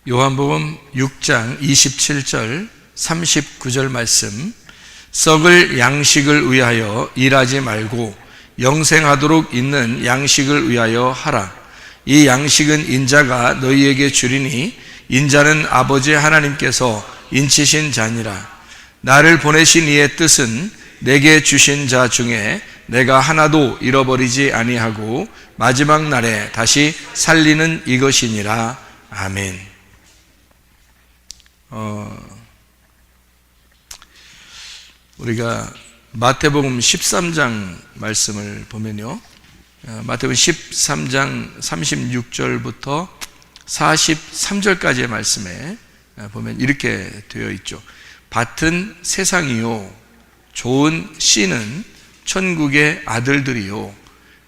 요한복음 6장 27절 39절 말씀, 썩을 양식을 위하여 일하지 말고 영생하도록 있는 양식을 위하여 하라. 이 양식은 인자가 너희에게 주리니 인자는 아버지 하나님께서 인치신 자니라. 나를 보내신 이의 뜻은 내게 주신 자 중에 내가 하나도 잃어버리지 아니하고 마지막 날에 다시 살리는 이것이니라. 아멘. 우리가 마태복음 13장 말씀을 보면요, 마태복음 13장 36절부터 43절까지의 말씀에 보면 이렇게 되어 있죠. 밭은 세상이요, 좋은 씨는 천국의 아들들이요,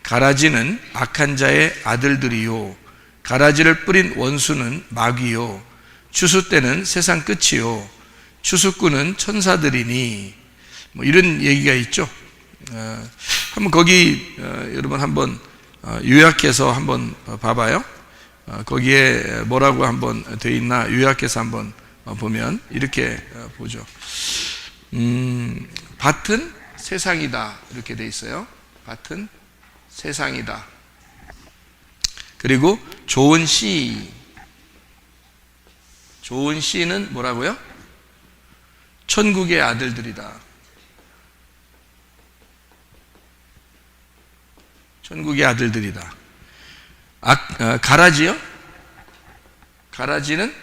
가라지는 악한 자의 아들들이요, 가라지를 뿌린 원수는 마귀요, 추수 때는 세상 끝이요, 추수꾼은 천사들이니, 이런 얘기가 있죠. 한번 거기 여러분 한번 요약해서 한번 봐봐요. 거기에 뭐라고 한번 되어 있나 요약해서 한번 보면 이렇게 보죠. 밭은 세상이다 이렇게 되어 있어요. 밭은 세상이다. 그리고 좋은 씨는 뭐라고요? 천국의 아들들이다. 천국의 아들들이다. 가라지요? 가라지는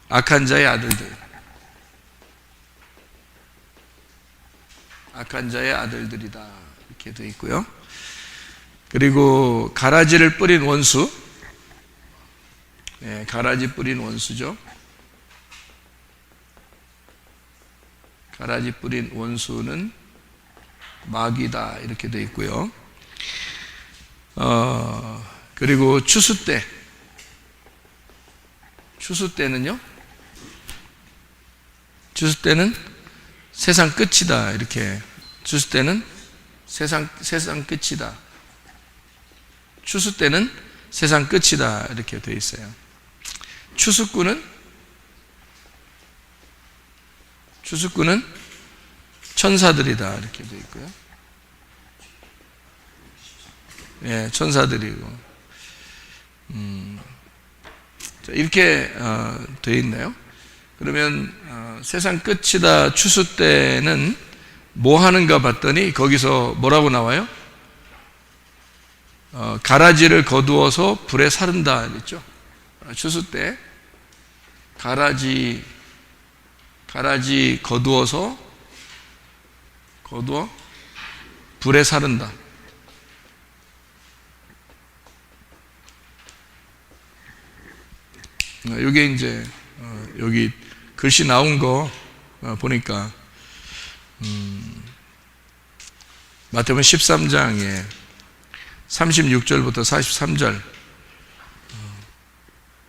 악한 자의 아들들. 악한 자의 아들들이다. 이렇게 되어 있고요. 그리고 가라지를 뿌린 원수. 네, 가라지 뿌린 원수죠. 가라지 뿌린 원수는 마귀다 이렇게 되어 있고요. 그리고 추수 때는요, 추수 때는 세상 끝이다 이렇게. 추수 때는 세상 끝이다. 추수 때는 세상 끝이다 이렇게 되어 있어요. 추수꾼은 천사들이다 이렇게 되어 있고요. 예, 천사들이고. 이렇게 되어 있네요. 그러면 세상 끝이다 추수 때는 뭐 하는가 봤더니 거기서 뭐라고 나와요? 가라지를 거두어서 불에 사른다 그랬죠. 추수 때 가라지 거두어 불에 사른다. 이게 이제 여기 글씨 나온 거 보니까 마태복음 13장에 36절부터 43절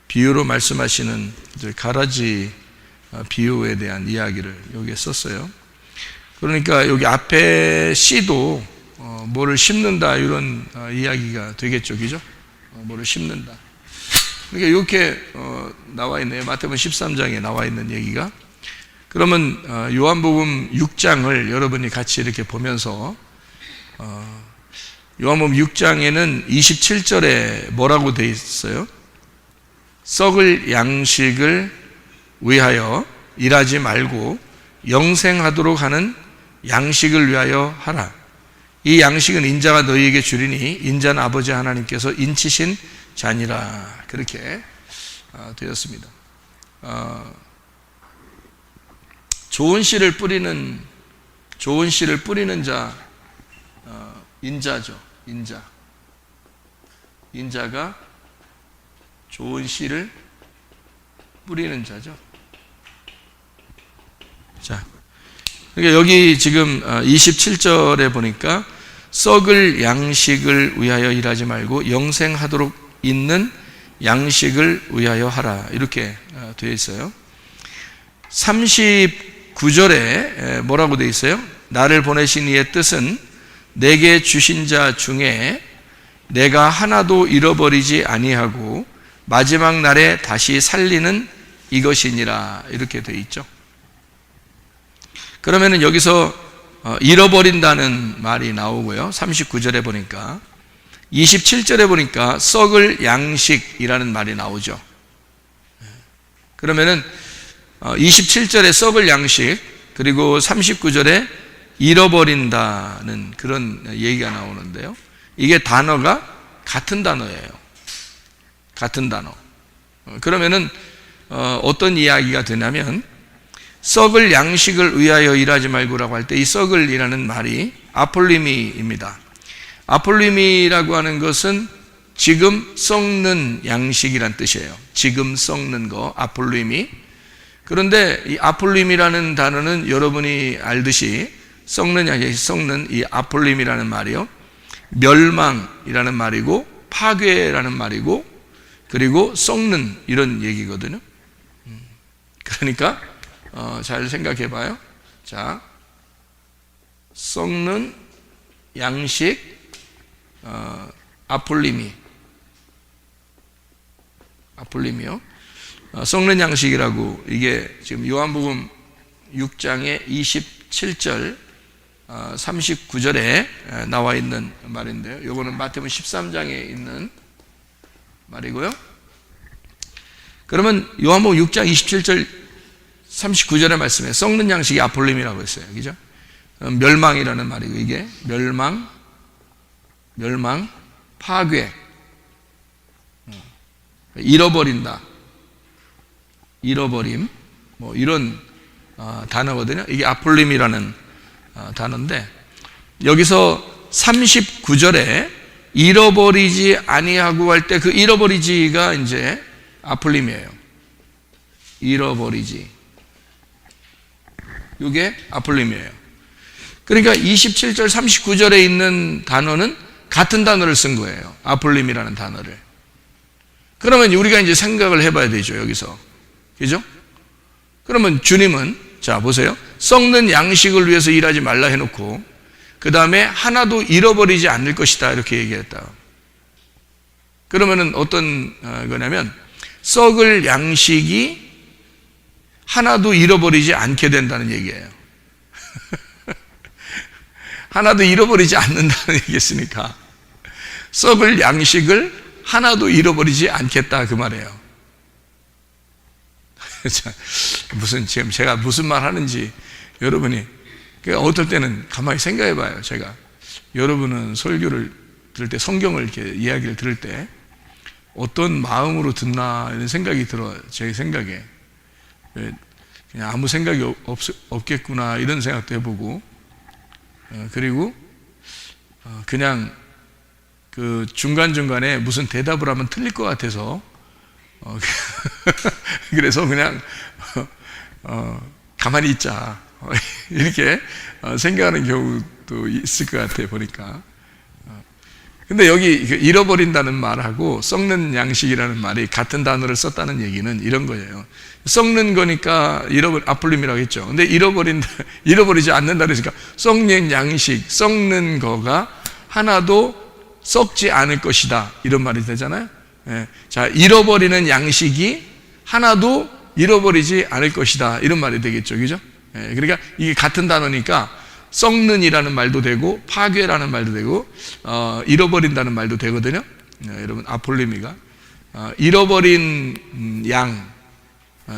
비유로 말씀하시는 가라지 비유에 대한 이야기를 여기에 썼어요. 그러니까 여기 앞에 씨도 뭐를 심는다 이런 이야기가 되겠죠, 그죠? 뭐를 심는다. 그러니까 이렇게 나와 있네요. 마태복음 13장에 나와 있는 얘기가. 그러면 요한복음 6장을 여러분이 같이 이렇게 보면서 요한복음 6장에는 27절에 뭐라고 되어 있어요? 썩을 양식을 위하여 일하지 말고 영생하도록 하는 양식을 위하여 하라. 이 양식은 인자가 너희에게 주리니 인자는 아버지 하나님께서 인치신 자니라. 그렇게 되었습니다. 좋은 씨를 뿌리는 자, 인자죠. 인자가 좋은 씨를 뿌리는 자죠. 자, 그러니까 여기 지금 27절에 보니까 썩을 양식을 위하여 일하지 말고 영생하도록 있는 양식을 위하여 하라 이렇게 되어 있어요. 39절에 뭐라고 되어 있어요? 나를 보내신 이의 뜻은 내게 주신 자 중에 내가 하나도 잃어버리지 아니하고 마지막 날에 다시 살리는 이것이니라 이렇게 되어 있죠. 그러면은 여기서 잃어버린다는 말이 나오고요. 39절에 보니까 27절에 보니까 썩을 양식이라는 말이 나오죠. 그러면은 27절에 썩을 양식, 그리고 39절에 잃어버린다는 그런 얘기가 나오는데요. 이게 단어가 같은 단어예요. 같은 단어. 그러면은 어떤 이야기가 되냐면, 썩을 양식을 위하여 일하지 말고라고 할 때 이 썩을이라는 말이 아폴리미입니다. 아폴리미라고 하는 것은 지금 썩는 양식이란 뜻이에요. 지금 썩는 거, 아폴리미. 그런데 이 아폴림이라는 단어는 여러분이 알듯이 썩는 양식, 썩는 이 아폴림이라는 말이요, 멸망이라는 말이고 파괴라는 말이고 그리고 썩는 이런 얘기거든요. 그러니까 잘 생각해 봐요. 자, 썩는 양식, 아폴림이요. 썩는 양식이라고, 이게 지금 요한복음 6장의 27절 39절에 나와 있는 말인데요. 요거는 마태복음 13장에 있는 말이고요. 그러면 요한복음 6장 27절 39절의 말씀에 썩는 양식이 아폴림이라고 했어요. 그죠? 멸망이라는 말이고, 이게 멸망, 파괴, 잃어버린다, 잃어버림, 뭐 이런 단어거든요. 이게 아폴림이라는 단어인데, 여기서 39절에 잃어버리지 아니하고 할 때 그 잃어버리지가 이제 아폴림이에요. 잃어버리지, 이게 아폴림이에요. 그러니까 27절 39절에 있는 단어는 같은 단어를 쓴 거예요. 아폴림이라는 단어를. 그러면 우리가 이제 생각을 해봐야 되죠, 여기서. 그죠? 그러면 주님은, 자, 보세요. 썩는 양식을 위해서 일하지 말라 해놓고, 그 다음에 하나도 잃어버리지 않을 것이다, 이렇게 얘기했다. 그러면은 어떤 거냐면, 썩을 양식이 하나도 잃어버리지 않게 된다는 얘기예요. 하나도 잃어버리지 않는다는 얘기였으니까, 썩을 양식을 하나도 잃어버리지 않겠다, 그 말이에요. 지금 제가 무슨 말 하는지 여러분이, 어떨 때는 가만히 생각해 봐요. 제가 여러분은 설교를 들을 때, 성경을 이렇게 이야기를 들을 때 어떤 마음으로 듣나 이런 생각이 들어요. 제 생각에 그냥 아무 생각이 없겠구나 이런 생각도 해보고, 그리고 그냥 그 중간중간에 무슨 대답을 하면 틀릴 것 같아서 그래서 그냥 가만히 있자 이렇게 생각하는 경우도 있을 것 같아요, 보니까. 근데 여기 잃어버린다는 말하고 썩는 양식이라는 말이 같은 단어를 썼다는 얘기는 이런 거예요. 썩는 거니까 아폴림이라고 했죠. 근데 잃어버리지 않는다 그러니까 썩는 양식, 썩는 거가 하나도 썩지 않을 것이다, 이런 말이 되잖아요. 예. 자, 잃어버리는 양식이 하나도 잃어버리지 않을 것이다, 이런 말이 되겠죠. 그죠? 예. 그러니까 이게 같은 단어니까 썩는이라는 말도 되고 파괴라는 말도 되고 잃어버린다는 말도 되거든요. 여러분, 아폴리미가 잃어버린 양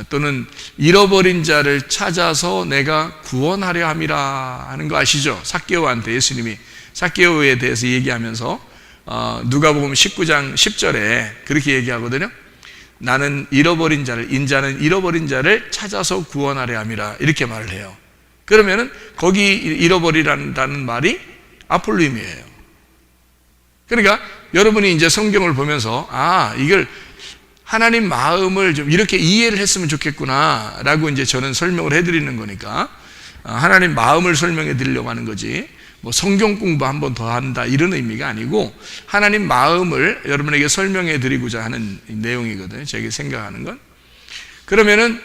또는 잃어버린 자를 찾아서 내가 구원하려 함이라 하는 거 아시죠? 삭개오한테 예수님이 삭개오에 대해서 얘기하면서 누가복음 19장 10절에 그렇게 얘기하거든요. 나는 잃어버린 자를, 인자는 잃어버린 자를 찾아서 구원하려 함이라, 이렇게 말을 해요. 그러면은 거기 잃어버리라는 말이 아폴림이에요. 그러니까 여러분이 이제 성경을 보면서 이걸 하나님 마음을 좀 이렇게 이해를 했으면 좋겠구나 라고 이제 저는 설명을 해드리는 거니까, 하나님 마음을 설명해 드리려고 하는 거지, 뭐 성경 공부 한 번 더 한다 이런 의미가 아니고, 하나님 마음을 여러분에게 설명해 드리고자 하는 내용이거든요, 제가 생각하는 건. 그러면은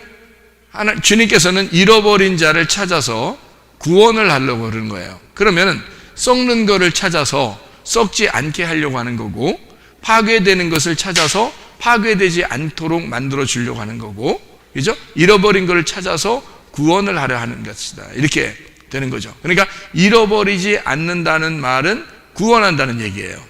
주님께서는 잃어버린 자를 찾아서 구원을 하려고 그러는 거예요. 그러면은 썩는 거를 찾아서 썩지 않게 하려고 하는 거고, 파괴되는 것을 찾아서 파괴되지 않도록 만들어 주려고 하는 거고, 그죠? 잃어버린 것을 찾아서 구원을 하려 하는 것이다. 이렇게 되는 거죠. 그러니까 잃어버리지 않는다는 말은 구원한다는 얘기예요.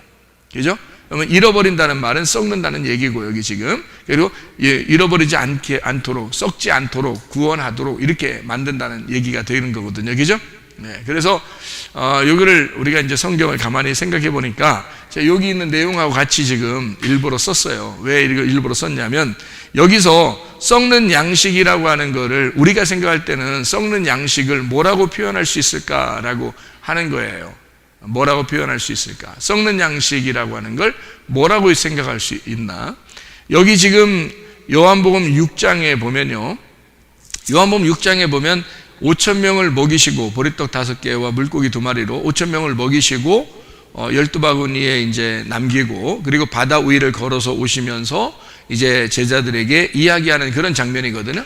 그죠? 그러면 잃어버린다는 말은 썩는다는 얘기고, 여기 지금. 그리고 잃어버리지 않도록, 썩지 않도록, 구원하도록 이렇게 만든다는 얘기가 되는 거거든요. 그죠? 네. 그래서, 여기를 우리가 이제 성경을 가만히 생각해 보니까, 제가 여기 있는 내용하고 같이 지금 일부러 썼어요. 왜 이거 일부러 썼냐면, 여기서 썩는 양식이라고 하는 거를 우리가 생각할 때는 썩는 양식을 뭐라고 표현할 수 있을까라고 하는 거예요. 뭐라고 표현할 수 있을까? 썩는 양식이라고 하는 걸 뭐라고 생각할 수 있나? 여기 지금 요한복음 6장에 보면요. 요한복음 6장에 보면 5,000명을 먹이시고 보리떡 5개와 물고기 2마리로 5,000명을 먹이시고 12바구니에 이제 남기고, 그리고 바다 위를 걸어서 오시면서 이제 제자들에게 이야기하는 그런 장면이거든요.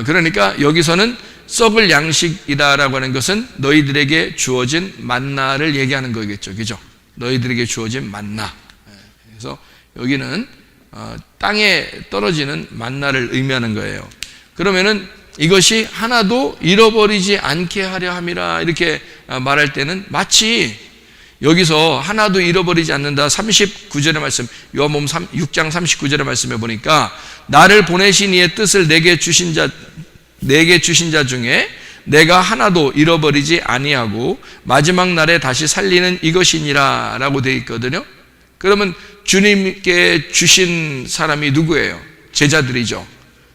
그러니까 여기서는 썩을 양식이다라고 하는 것은 너희들에게 주어진 만나를 얘기하는 거겠죠. 그죠? 너희들에게 주어진 만나. 그래서 여기는 땅에 떨어지는 만나를 의미하는 거예요. 그러면은 이것이 하나도 잃어버리지 않게 하려 함이라 이렇게 말할 때는 마치 여기서 하나도 잃어버리지 않는다 39절의 말씀, 요한복음 6장 39절의 말씀에 보니까 나를 보내신 이의 뜻을 내게 주신 자 중에 내가 하나도 잃어버리지 아니하고 마지막 날에 다시 살리는 이것이니라 라고 되어 있거든요. 그러면 주님께 주신 사람이 누구예요? 제자들이죠.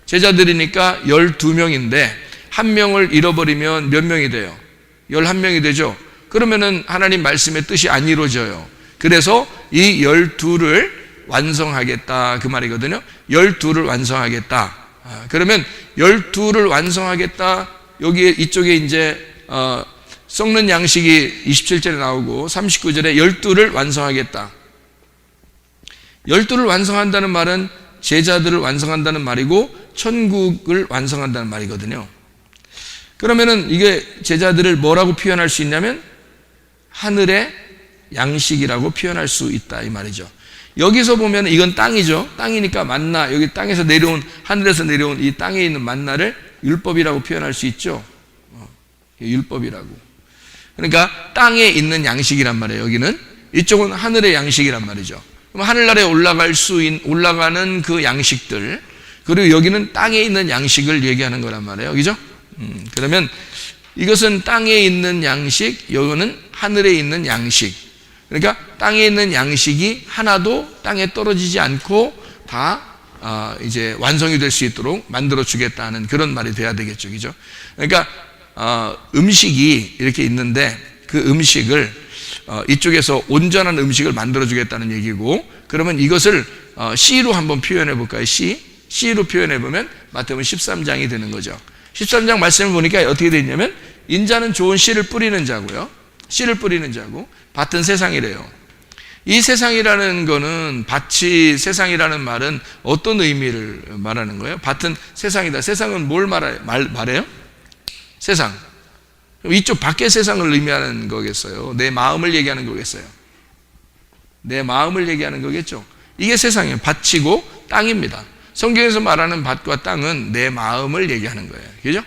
제자들이니까 12명인데 한 명을 잃어버리면 몇 명이 돼요? 11명이 되죠. 그러면은 하나님 말씀의 뜻이 안 이루어져요. 그래서 이 12를 완성하겠다 그 말이거든요. 12를 완성하겠다. 그러면 12를 완성하겠다. 여기 이쪽에 이제 썩는 양식이 27절에 나오고 39절에 12를 완성하겠다. 12를 완성한다는 말은 제자들을 완성한다는 말이고 천국을 완성한다는 말이거든요. 그러면은 이게 제자들을 뭐라고 표현할 수 있냐면 하늘의 양식이라고 표현할 수 있다 이 말이죠. 여기서 보면 이건 땅이죠. 땅이니까 만나, 여기 땅에서 내려온, 하늘에서 내려온 이 땅에 있는 만나를 율법이라고 표현할 수 있죠. 율법이라고. 그러니까 땅에 있는 양식이란 말이에요. 여기는 이쪽은 하늘의 양식이란 말이죠. 그럼 하늘나라에 올라가는 그 양식들, 그리고 여기는 땅에 있는 양식을 얘기하는 거란 말이에요. 그죠? 그러면 이것은 땅에 있는 양식, 여기는 하늘에 있는 양식. 그러니까 땅에 있는 양식이 하나도 땅에 떨어지지 않고 다 이제 완성이 될 수 있도록 만들어 주겠다는 그런 말이 돼야 되겠죠. 그죠? 그러니까 음식이 이렇게 있는데 그 음식을 이쪽에서 온전한 음식을 만들어 주겠다는 얘기고, 그러면 이것을 C로 한번 표현해 볼까요? C로 표현해 보면 마태복음 13장이 되는 거죠. 13장 말씀을 보니까 어떻게 되어 있냐면 인자는 좋은 씨를 뿌리는 자고요. 씨를 뿌리는 자고 밭은 세상이래요. 이 세상이라는 거는, 밭이 세상이라는 말은 어떤 의미를 말하는 거예요? 밭은 세상이다. 세상은 뭘 말해요? 세상. 이쪽 밖의 세상을 의미하는 거겠어요? 내 마음을 얘기하는 거겠어요? 내 마음을 얘기하는 거겠죠? 이게 세상이에요. 밭이고 땅입니다. 성경에서 말하는 밭과 땅은 내 마음을 얘기하는 거예요. 그죠?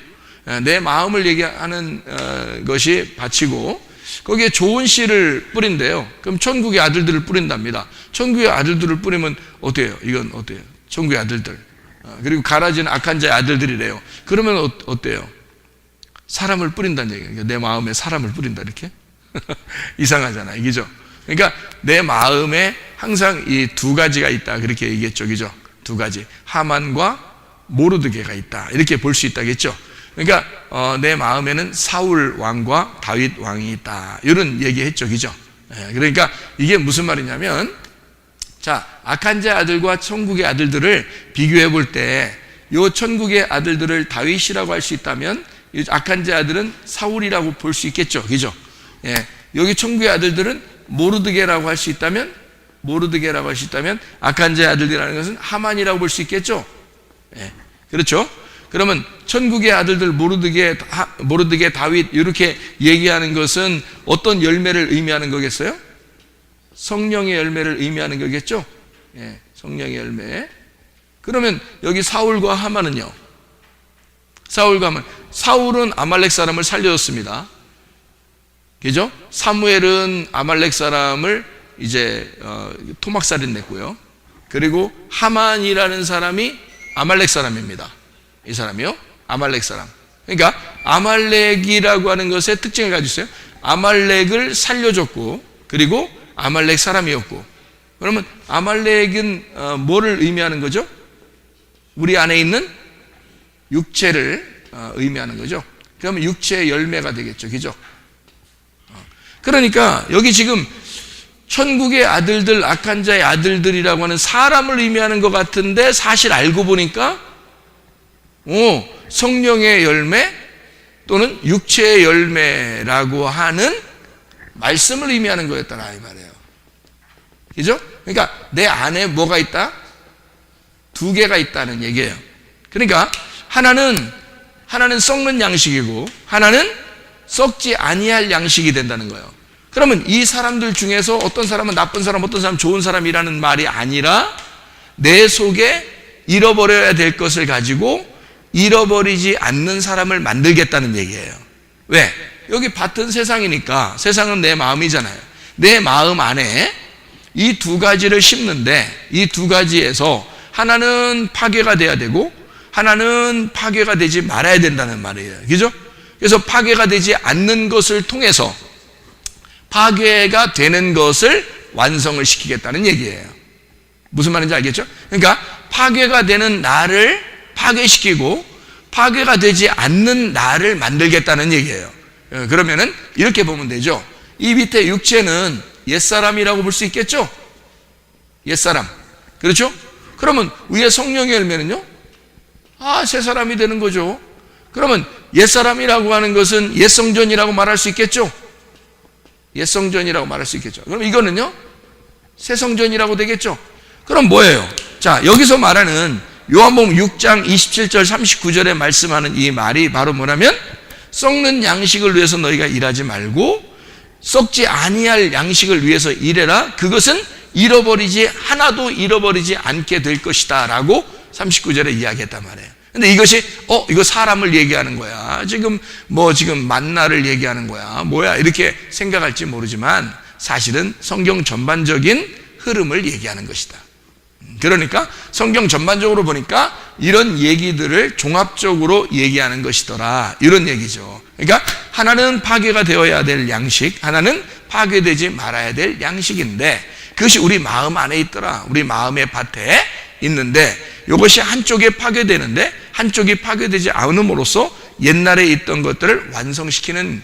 내 마음을 얘기하는 것이 밭이고, 거기에 좋은 씨를 뿌린대요. 그럼 천국의 아들들을 뿌린답니다. 천국의 아들들을 뿌리면 어때요? 이건 어때요? 천국의 아들들. 그리고 가라지는 악한 자의 아들들이래요. 그러면 어때요? 사람을 뿌린다는 얘기예요. 내 마음에 사람을 뿌린다 이렇게? 이상하잖아요. 그죠? 그러니까 내 마음에 항상 이 두 가지가 있다 그렇게 얘기했죠. 그죠? 두 가지. 하만과 모르드게가 있다 이렇게 볼 수 있다겠죠. 그러니까 내 마음에는 사울 왕과 다윗 왕이 있다 이런 얘기했죠. 그죠? 그러니까 이게 무슨 말이냐면, 자, 악한 자의 아들과 천국의 아들들을 비교해 볼 때 이 천국의 아들들을 다윗이라고 할 수 있다면 이 악한 자의 아들은 사울이라고 볼 수 있겠죠. 그죠? 여기 천국의 아들들은 모르드게라고 할 수 있다면 악한 자의 아들이라는 것은 하만이라고 볼 수 있겠죠. 그렇죠? 그러면 천국의 아들들 모르드게 다윗 이렇게 얘기하는 것은 어떤 열매를 의미하는 거겠어요? 성령의 열매를 의미하는 거겠죠. 성령의 열매. 그러면 여기 사울과 하만은요? 사울과 하만. 사울은 아말렉 사람을 살려줬습니다. 그죠? 사무엘은 아말렉 사람을 이제 토막살인 냈고요. 그리고 하만이라는 사람이 아말렉 사람입니다. 이 사람이요? 아말렉 사람. 그러니까 아말렉이라고 하는 것의 특징을 가지고 있어요. 아말렉을 살려줬고, 그리고 아말렉 사람이었고. 그러면 아말렉은 뭐를 의미하는 거죠? 우리 안에 있는 육체를 의미하는 거죠. 그러면 육체의 열매가 되겠죠. 그죠? 그러니까 여기 지금 천국의 아들들, 악한 자의 아들들이라고 하는 사람을 의미하는 것 같은데, 사실 알고 보니까 성령의 열매 또는 육체의 열매라고 하는 말씀을 의미하는 거였다 이 말이에요. 그죠? 그러니까 내 안에 뭐가 있다? 두 개가 있다는 얘기예요. 그러니까 하나는 썩는 양식이고 하나는 썩지 아니할 양식이 된다는 거예요. 그러면 이 사람들 중에서 어떤 사람은 나쁜 사람, 어떤 사람은 좋은 사람이라는 말이 아니라 내 속에 잃어버려야 될 것을 가지고 잃어버리지 않는 사람을 만들겠다는 얘기예요. 왜? 여기 밭은 세상이니까, 세상은 내 마음이잖아요. 내 마음 안에 이 두 가지를 심는데, 이 두 가지에서 하나는 파괴가 돼야 되고 하나는 파괴가 되지 말아야 된다는 말이에요. 그죠? 그래서 파괴가 되지 않는 것을 통해서 파괴가 되는 것을 완성을 시키겠다는 얘기예요. 무슨 말인지 알겠죠? 그러니까 파괴가 되는 나를 파괴시키고 파괴가 되지 않는 나를 만들겠다는 얘기예요. 그러면은 이렇게 보면 되죠. 이 밑에 육체는 옛사람이라고 볼 수 있겠죠? 옛사람. 그렇죠? 그러면 위에 성령의 열매는요? 새 사람이 되는 거죠. 그러면 옛사람이라고 하는 것은 옛성전이라고 말할 수 있겠죠? 옛성전이라고 말할 수 있겠죠. 그럼 이거는요? 새성전이라고 되겠죠? 그럼 뭐예요? 자, 여기서 말하는 요한복음 6장 27절 39절에 말씀하는 이 말이 바로 뭐냐면, 썩는 양식을 위해서 너희가 일하지 말고 썩지 아니할 양식을 위해서 일해라. 그것은 하나도 잃어버리지 않게 될 것이다 라고 39절에 이야기했단 말이에요. 근데 이것이 이거 사람을 얘기하는 거야, 지금 만나를 얘기하는 거야, 뭐야, 이렇게 생각할지 모르지만 사실은 성경 전반적인 흐름을 얘기하는 것이다. 그러니까 성경 전반적으로 보니까 이런 얘기들을 종합적으로 얘기하는 것이더라, 이런 얘기죠. 그러니까 하나는 파괴가 되어야 될 양식, 하나는 파괴되지 말아야 될 양식인데, 그것이 우리 마음 안에 있더라. 우리 마음의 밭에 있는데, 이것이 한쪽에 파괴되는데 한쪽이 파괴되지 않음으로써 옛날에 있던 것들을 완성시키는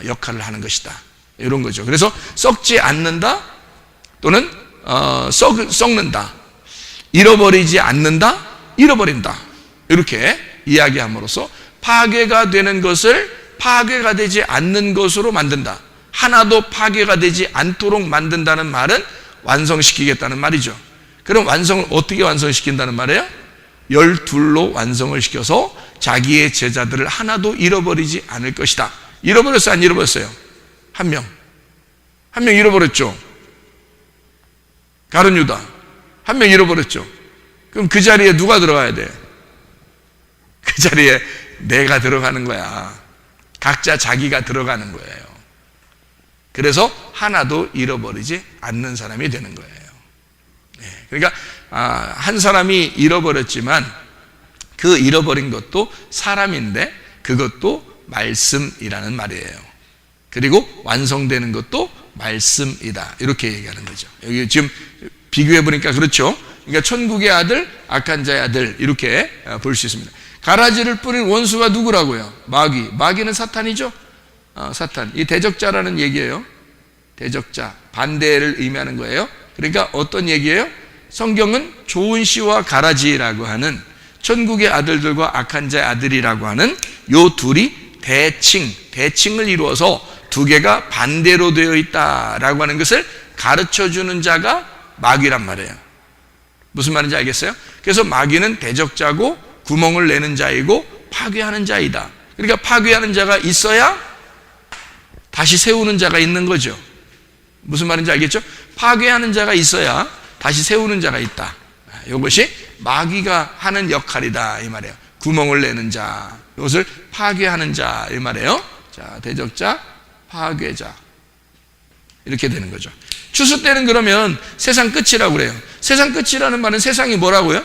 역할을 하는 것이다, 이런 거죠. 그래서 썩지 않는다 또는 썩는다, 잃어버리지 않는다, 잃어버린다, 이렇게 이야기함으로써 파괴가 되는 것을 파괴가 되지 않는 것으로 만든다, 하나도 파괴가 되지 않도록 만든다는 말은 완성시키겠다는 말이죠. 그럼 완성을 어떻게 완성시킨다는 말이에요? 12로 완성을 시켜서 자기의 제자들을 하나도 잃어버리지 않을 것이다. 잃어버렸어요, 안 잃어버렸어요? 한 명 잃어버렸죠. 가룟 유다 한 명 잃어버렸죠. 그럼 그 자리에 누가 들어가야 돼? 그 자리에 내가 들어가는 거야. 각자 자기가 들어가는 거예요. 그래서 하나도 잃어버리지 않는 사람이 되는 거예요. 그러니까 한 사람이 잃어버렸지만 그 잃어버린 것도 사람인데 그것도 말씀이라는 말이에요. 그리고 완성되는 것도 말씀이다, 이렇게 얘기하는 거죠. 여기 지금 비교해 보니까 그렇죠. 그러니까 천국의 아들, 악한 자의 아들, 이렇게 볼 수 있습니다. 가라지를 뿌린 원수가 누구라고요? 마귀는 사탄이죠. 사탄. 이 대적자라는 얘기예요. 대적자, 반대를 의미하는 거예요. 그러니까 어떤 얘기예요? 성경은 좋은 씨와 가라지라고 하는 천국의 아들들과 악한 자의 아들이라고 하는 요 둘이 대칭을 이루어서 두 개가 반대로 되어 있다라고 하는 것을 가르쳐주는 자가 마귀란 말이에요. 무슨 말인지 알겠어요? 그래서 마귀는 대적자고 구멍을 내는 자이고 파괴하는 자이다. 그러니까 파괴하는 자가 있어야 다시 세우는 자가 있는 거죠. 무슨 말인지 알겠죠? 파괴하는 자가 있어야 다시 세우는 자가 있다. 이것이 마귀가 하는 역할이다 이 말이에요. 구멍을 내는 자, 이것을 파괴하는 자 이 말이에요. 자, 대적자, 파괴자 이렇게 되는 거죠. 추수 때는 그러면 세상 끝이라고 그래요. 세상 끝이라는 말은 세상이 뭐라고요?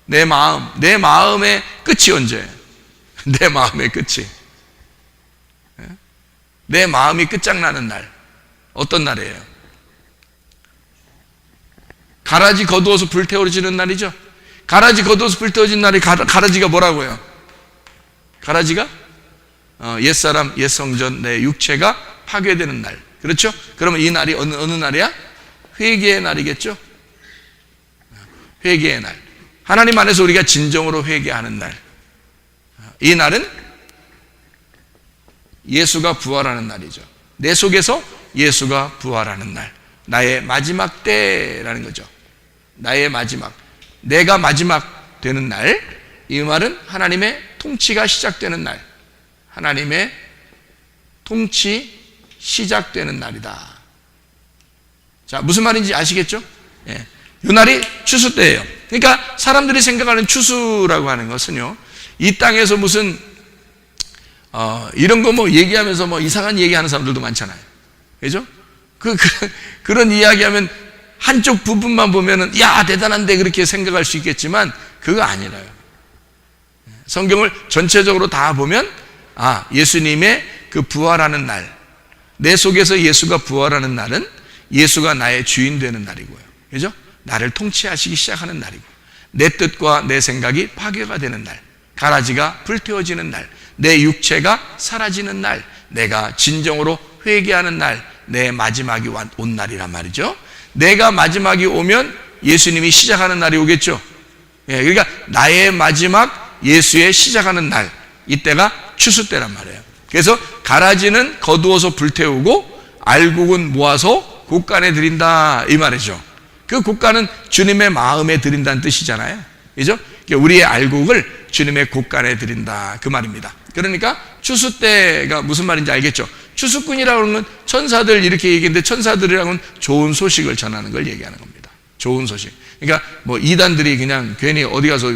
내 마음, 내 마음의 끝이 언제예요? 내 마음의 끝이, 내 마음이 끝장나는 날, 어떤 날이에요? 가라지 거두어서 불태워지는 날이죠. 가라지 거두어서 불태워진 날이 가라지가 뭐라고요? 가라지가 옛사람, 옛성전, 내 육체가 파괴되는 날. 그렇죠? 그러면 이 날이 어느 날이야? 회개의 날이겠죠? 회개의 날. 하나님 안에서 우리가 진정으로 회개하는 날. 이 날은 예수가 부활하는 날이죠. 내 속에서 예수가 부활하는 날. 나의 마지막 때라는 거죠. 나의 마지막. 내가 마지막 되는 날. 이 말은 하나님의 통치가 시작되는 날. 하나님의 통치 시작되는 날이다. 자, 무슨 말인지 아시겠죠? 예. 이 날이 추수 때예요. 그러니까 사람들이 생각하는 추수라고 하는 것은요, 이 땅에서 무슨 이런 거 뭐 얘기하면서 뭐 이상한 얘기하는 사람들도 많잖아요. 그죠? 그런 이야기하면 한쪽 부분만 보면은 야 대단한데 그렇게 생각할 수 있겠지만 그거 아니라요. 성경을 전체적으로 다 보면 예수님의 그 부활하는 날, 내 속에서 예수가 부활하는 날은 예수가 나의 주인 되는 날이고요. 그죠? 나를 통치하시기 시작하는 날이고, 내 뜻과 내 생각이 파괴가 되는 날, 가라지가 불태워지는 날, 내 육체가 사라지는 날, 내가 진정으로 회개하는 날, 내 마지막이 온 날이란 말이죠. 내가 마지막이 오면 예수님이 시작하는 날이 오겠죠. 예, 그러니까 나의 마지막 예수의 시작하는 날, 이때가 추수 때란 말이에요. 그래서 가라지는 거두어서 불태우고 알곡은 모아서 곡간에 드린다 이 말이죠. 그 곡간은 주님의 마음에 드린다는 뜻이잖아요. 그죠? 우리의 알곡을 주님의 곡간에 드린다 그 말입니다. 그러니까 추수 때가 무슨 말인지 알겠죠? 추수꾼이라고 하는 건 천사들 이렇게 얘기했는데, 천사들이라고는 좋은 소식을 전하는 걸 얘기하는 겁니다. 좋은 소식. 그러니까 뭐 이단들이 그냥 괜히 어디 가서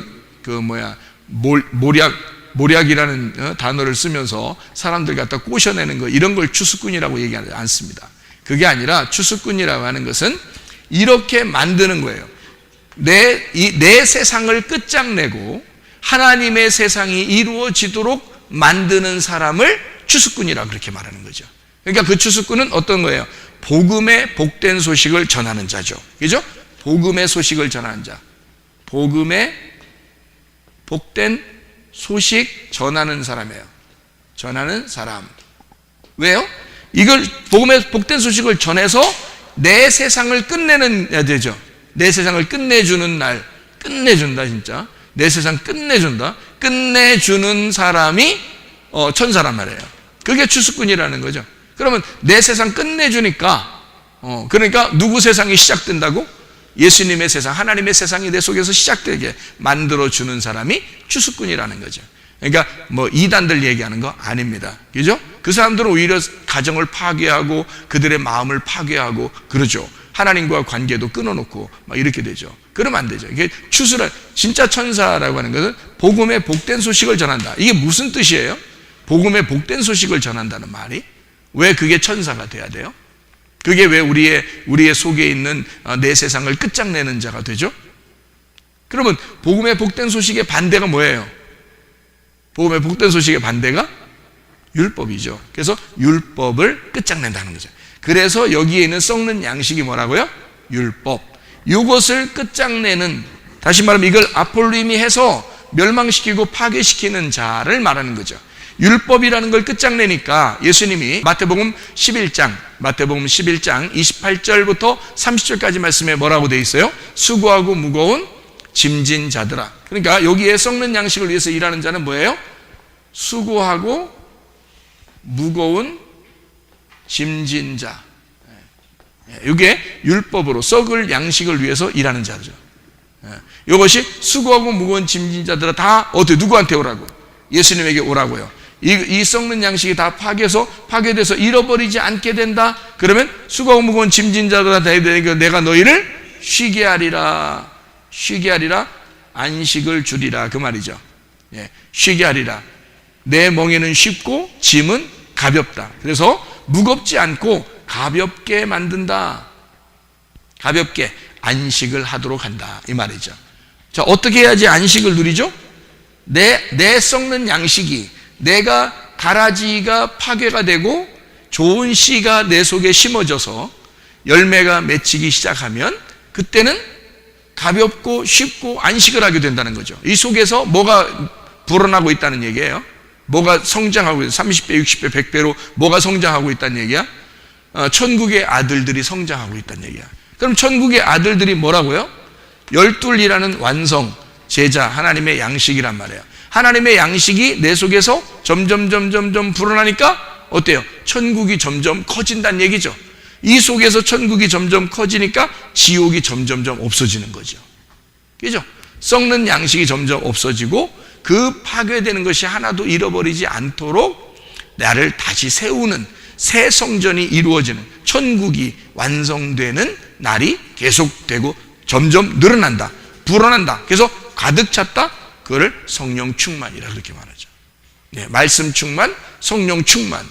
모략이라는 단어를 쓰면서 사람들 갖다 꼬셔내는 거, 이런 걸 추수꾼이라고 얘기하지 않습니다. 그게 아니라 추수꾼이라고 하는 것은 이렇게 만드는 거예요. 내 세상을 끝장내고 하나님의 세상이 이루어지도록 만드는 사람을 추수꾼이라고 그렇게 말하는 거죠. 그러니까 그 추수꾼은 어떤 거예요? 복음의 복된 소식을 전하는 자죠. 그죠? 복음의 소식을 전하는 자. 복음의 복된 소식 전하는 사람이에요. 전하는 사람. 왜요? 이걸 복음의 복된 소식을 전해서 내 세상을 끝내는 되죠. 내 세상을 끝내주는 날, 끝내준다 진짜. 내 세상 끝내준다. 끝내주는 사람이 천사란 말이에요. 그게 추수꾼이라는 거죠. 그러면 내 세상 끝내주니까 그러니까 누구 세상이 시작된다고? 예수님의 세상, 하나님의 세상이 내 속에서 시작되게 만들어주는 사람이 추수꾼이라는 거죠. 그러니까 뭐 이단들 얘기하는 거 아닙니다. 그죠? 그 사람들은 오히려 가정을 파괴하고 그들의 마음을 파괴하고 그러죠. 하나님과 관계도 끊어놓고 막 이렇게 되죠. 그러면 안 되죠. 이게 추수라, 진짜 천사라고 하는 것은 복음의 복된 소식을 전한다. 이게 무슨 뜻이에요? 복음의 복된 소식을 전한다는 말이 왜 그게 천사가 돼야 돼요? 그게 왜 우리의 속에 있는 내 세상을 끝장내는 자가 되죠? 그러면 복음의 복된 소식의 반대가 뭐예요? 복음의 복된 소식의 반대가 율법이죠. 그래서 율법을 끝장낸다는 거죠. 그래서 여기에 있는 썩는 양식이 뭐라고요? 율법. 이것을 끝장내는, 다시 말하면 이걸 아폴림이 해서 멸망시키고 파괴시키는 자를 말하는 거죠. 율법이라는 걸 끝장내니까 예수님이 마태복음 11장 28절부터 30절까지 말씀에 뭐라고 되어 있어요? 수고하고 무거운 짐진 자들아. 그러니까 여기에 썩는 양식을 위해서 일하는 자는 뭐예요? 수고하고 무거운 짐진 자. 이게 율법으로 썩을 양식을 위해서 일하는 자죠. 이것이 수고하고 무거운 짐진 자들아 다 누구한테 오라고? 예수님에게 오라고요. 이 썩는 양식이 다 파괴돼서 잃어버리지 않게 된다. 그러면 수고하고 무거운 짐진 자들아 내가 너희를 쉬게 하리라. 쉬게 하리라, 안식을 주리라, 그 말이죠. 예, 쉬게 하리라. 내 멍에는 쉽고 짐은 가볍다. 그래서 무겁지 않고 가볍게 만든다. 가볍게 안식을 하도록 한다, 이 말이죠. 자, 어떻게 해야지 안식을 누리죠? 내 썩는 양식이, 내가 가라지가 파괴가 되고 좋은 씨가 내 속에 심어져서 열매가 맺히기 시작하면 그때는 가볍고 쉽고 안식을 하게 된다는 거죠. 이 속에서 뭐가 불어나고 있다는 얘기예요. 뭐가 성장하고 있어요. 30배, 60배, 100배로 뭐가 성장하고 있다는 얘기야? 천국의 아들들이 성장하고 있다는 얘기야. 그럼 천국의 아들들이 뭐라고요? 열둘이라는 완성, 제자, 하나님의 양식이란 말이에요. 하나님의 양식이 내 속에서 점점 불어나니까 어때요? 천국이 점점 커진다는 얘기죠. 이 속에서 천국이 점점 커지니까 지옥이 점점 없어지는 거죠. 그죠? 썩는 양식이 점점 없어지고 그 파괴되는 것이 하나도 잃어버리지 않도록 나를 다시 세우는 새 성전이 이루어지는, 천국이 완성되는 날이 계속되고 점점 늘어난다, 불어난다. 그래서 가득 찼다. 그거를 성령 충만이라 그렇게 말하죠. 네, 말씀 충만, 성령 충만,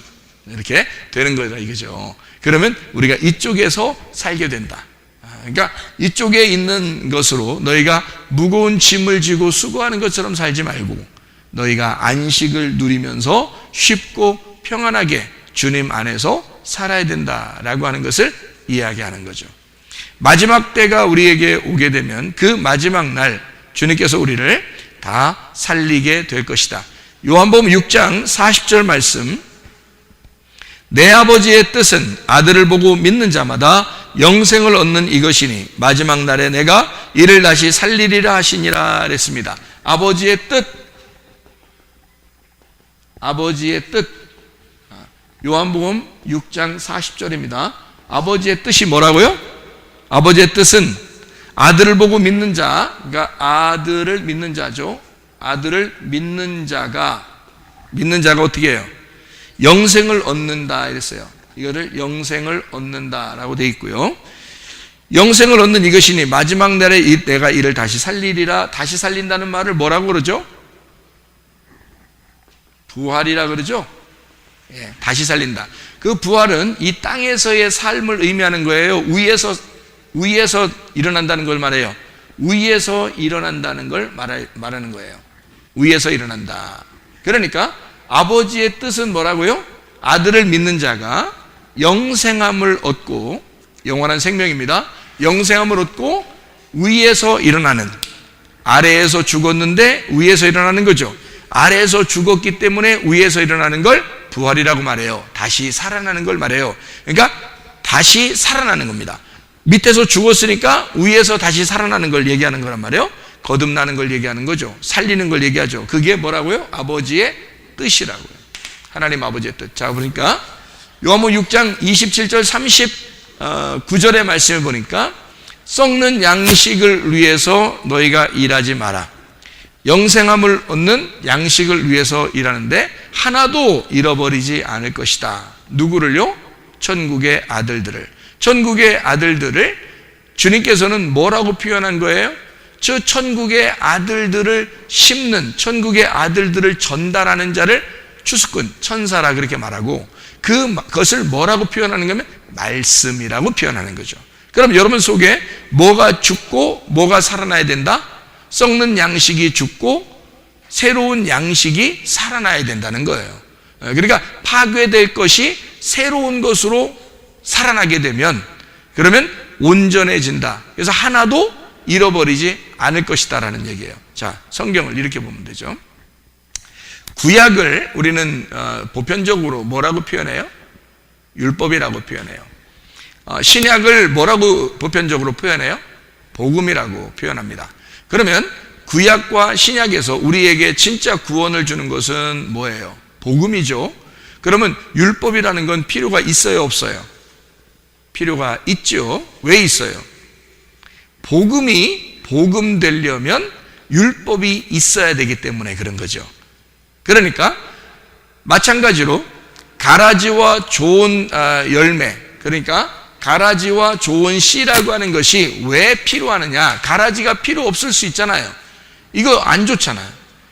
이렇게 되는 거다 이거죠. 그러면 우리가 이쪽에서 살게 된다. 그러니까 이쪽에 있는 것으로 너희가 무거운 짐을 지고 수고하는 것처럼 살지 말고 너희가 안식을 누리면서 쉽고 평안하게 주님 안에서 살아야 된다라고 하는 것을 이야기하는 거죠. 마지막 때가 우리에게 오게 되면 그 마지막 날 주님께서 우리를 다 살리게 될 것이다. 요한복음 6장 40절 말씀, 내 아버지의 뜻은 아들을 보고 믿는 자마다 영생을 얻는 이것이니 마지막 날에 내가 이를 다시 살리리라 하시니라 그랬습니다. 아버지의 뜻, 아버지의 뜻. 요한복음 6장 40절입니다. 아버지의 뜻이 뭐라고요? 아버지의 뜻은 아들을 보고 믿는 자, 그러니까 아들을 믿는 자죠. 아들을 믿는 자가 어떻게 해요? 영생을 얻는다 이랬어요. 이거를 영생을 얻는다라고 되어 있고요. 영생을 얻는 이것이니 마지막 날에 내가 이를 다시 살리리라. 다시 살린다는 말을 뭐라고 그러죠? 부활이라 그러죠. 예, 다시 살린다. 그 부활은 이 땅에서의 삶을 의미하는 거예요. 위에서 일어난다는 걸 말해요. 위에서 일어난다는 걸 말하는 거예요. 위에서 일어난다. 그러니까 아버지의 뜻은 뭐라고요? 아들을 믿는 자가 영생함을 얻고, 영원한 생명입니다. 영생함을 얻고 위에서 일어나는, 아래에서 죽었는데 위에서 일어나는 거죠. 아래에서 죽었기 때문에 위에서 일어나는 걸 부활이라고 말해요. 다시 살아나는 걸 말해요. 그러니까 다시 살아나는 겁니다. 밑에서 죽었으니까 위에서 다시 살아나는 걸 얘기하는 거란 말이에요. 거듭나는 걸 얘기하는 거죠. 살리는 걸 얘기하죠. 그게 뭐라고요? 아버지의 뜻이라고요. 하나님 아버지의 뜻. 자, 그러니까 요한복음 6장 27절 39절의 말씀을 보니까 썩는 양식을 위해서 너희가 일하지 마라. 영생함을 얻는 양식을 위해서 일하는데 하나도 잃어버리지 않을 것이다. 누구를요? 천국의 아들들을. 천국의 아들들을 주님께서는 뭐라고 표현한 거예요? 저 천국의 아들들을 심는, 천국의 아들들을 전달하는 자를 추수꾼, 천사라 그렇게 말하고, 그것을 뭐라고 표현하는 거면 말씀이라고 표현하는 거죠. 그럼 여러분 속에 뭐가 죽고 뭐가 살아나야 된다? 썩는 양식이 죽고 새로운 양식이 살아나야 된다는 거예요. 그러니까 파괴될 것이 새로운 것으로 살아나게 되면 그러면 온전해진다. 그래서 하나도 잃어버리지 않을 것이다라는 얘기예요. 자, 성경을 이렇게 보면 되죠. 구약을 우리는 보편적으로 뭐라고 표현해요? 율법이라고 표현해요. 신약을 뭐라고 보편적으로 표현해요? 복음이라고 표현합니다. 그러면 구약과 신약에서 우리에게 진짜 구원을 주는 것은 뭐예요? 복음이죠. 그러면 율법이라는 건 필요가 있어요, 없어요? 필요가 있죠. 왜 있어요? 복음이 복음 되려면 율법이 있어야 되기 때문에 그런 거죠. 그러니까 마찬가지로 가라지와 좋은 열매, 그러니까 가라지와 좋은 씨라고 하는 것이 왜 필요하느냐? 가라지가 필요 없을 수 있잖아요. 이거 안 좋잖아요.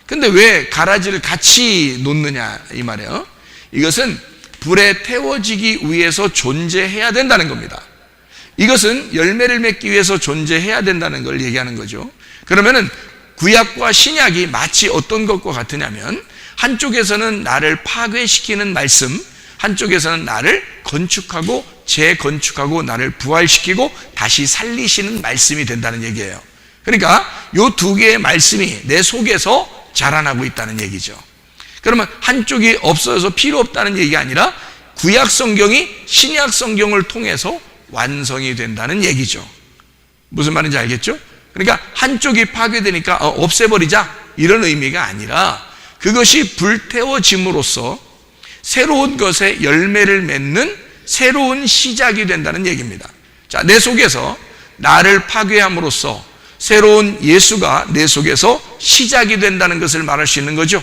근데 왜 가라지를 같이 놓느냐 이 말이에요. 이것은 불에 태워지기 위해서 존재해야 된다는 겁니다. 이것은 열매를 맺기 위해서 존재해야 된다는 걸 얘기하는 거죠. 그러면은 구약과 신약이 마치 어떤 것과 같으냐면 한쪽에서는 나를 파괴시키는 말씀, 한쪽에서는 나를 건축하고 재건축하고 나를 부활시키고 다시 살리시는 말씀이 된다는 얘기예요. 그러니까 이 두 개의 말씀이 내 속에서 자라나고 있다는 얘기죠. 그러면 한쪽이 없어져서 필요 없다는 얘기가 아니라 구약 성경이 신약 성경을 통해서 완성이 된다는 얘기죠. 무슨 말인지 알겠죠? 그러니까 한쪽이 파괴되니까 없애버리자 이런 의미가 아니라 그것이 불태워짐으로써 새로운 것에 열매를 맺는 새로운 시작이 된다는 얘기입니다. 자, 내 속에서 나를 파괴함으로써 새로운 예수가 내 속에서 시작이 된다는 것을 말할 수 있는 거죠.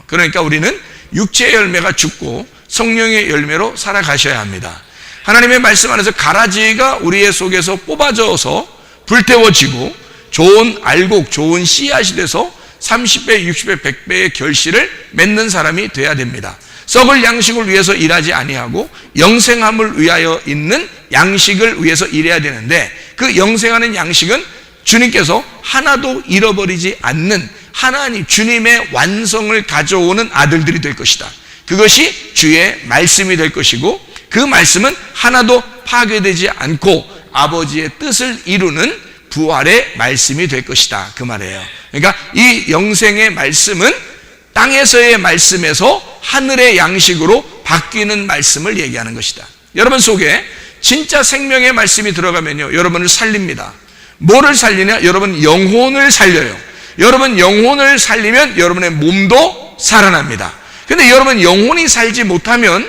그러니까 우리는 육체의 열매가 죽고 성령의 열매로 살아가셔야 합니다. 하나님의 말씀 안에서 가라지가 우리의 속에서 뽑아져서 불태워지고 좋은 알곡, 좋은 씨앗이 돼서 30배, 60배, 100배의 결실을 맺는 사람이 돼야 됩니다. 썩을 양식을 위해서 일하지 아니하고 영생함을 위하여 있는 양식을 위해서 일해야 되는데 그 영생하는 양식은 주님께서 하나도 잃어버리지 않는 하나님 주님의 완성을 가져오는 아들들이 될 것이다. 그것이 주의 말씀이 될 것이고 그 말씀은 하나도 파괴되지 않고 아버지의 뜻을 이루는 부활의 말씀이 될 것이다. 그 말이에요. 그러니까 이 영생의 말씀은 땅에서의 말씀에서 하늘의 양식으로 바뀌는 말씀을 얘기하는 것이다. 여러분 속에 진짜 생명의 말씀이 들어가면요, 여러분을 살립니다. 뭐를 살리냐? 여러분 영혼을 살려요. 여러분 영혼을 살리면 여러분의 몸도 살아납니다. 근데 여러분 영혼이 살지 못하면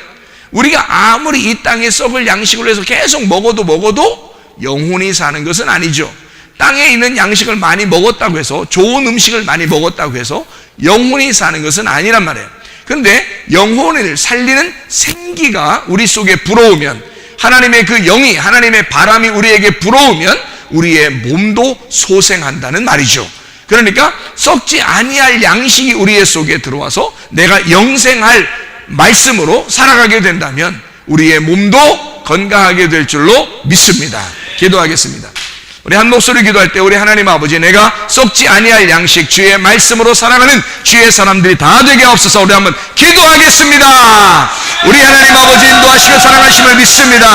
우리가 아무리 이 땅에 썩을 양식을 해서 계속 먹어도 영혼이 사는 것은 아니죠. 땅에 있는 양식을 많이 먹었다고 해서 좋은 음식을 많이 먹었다고 해서 영혼이 사는 것은 아니란 말이에요. 그런데 영혼을 살리는 생기가 우리 속에 불어오면 하나님의 그 영이 하나님의 바람이 우리에게 불어오면 우리의 몸도 소생한다는 말이죠. 그러니까 썩지 아니할 양식이 우리의 속에 들어와서 내가 영생할 말씀으로 살아가게 된다면 우리의 몸도 건강하게 될 줄로 믿습니다. 기도하겠습니다. 우리 한 목소리 기도할 때 우리 하나님 아버지, 내가 썩지 아니할 양식 주의 말씀으로 살아가는 주의 사람들이 다 되게 없어서 우리 한번 기도하겠습니다. 우리 하나님 아버지 인도하시고 사랑하심을 믿습니다.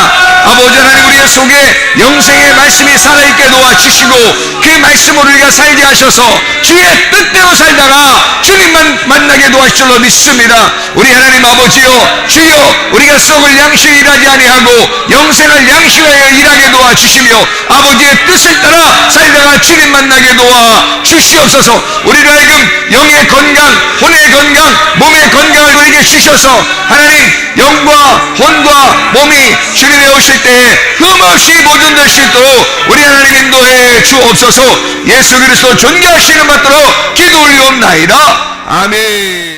아버지 하나님, 우리의 속에 영생의 말씀이 살아있게 도와주시고 그 말씀으로 우리가 살게 하셔서 주의 뜻대로 살다가 주님만 만나게 도와주실 줄로 믿습니다. 우리 하나님 아버지요, 주여, 우리가 썩을 양식을 일하지 아니하고 영생을 양식하여 일하게 도와주시며 아버지의 뜻을 따라 살다가 주님 만나게 도와 주시옵소서. 우리로 하여금 영의 건강, 혼의 건강, 몸의 건강을 우리에게 주셔서 하나님 영과 혼과 몸이 주님에 오실 때에 흠없이 모든 될 수 있도록 우리 하나님 인도해 주옵소서. 예수 그리스도 존귀하시는 받도록 기도 올리옵나이다. 아멘.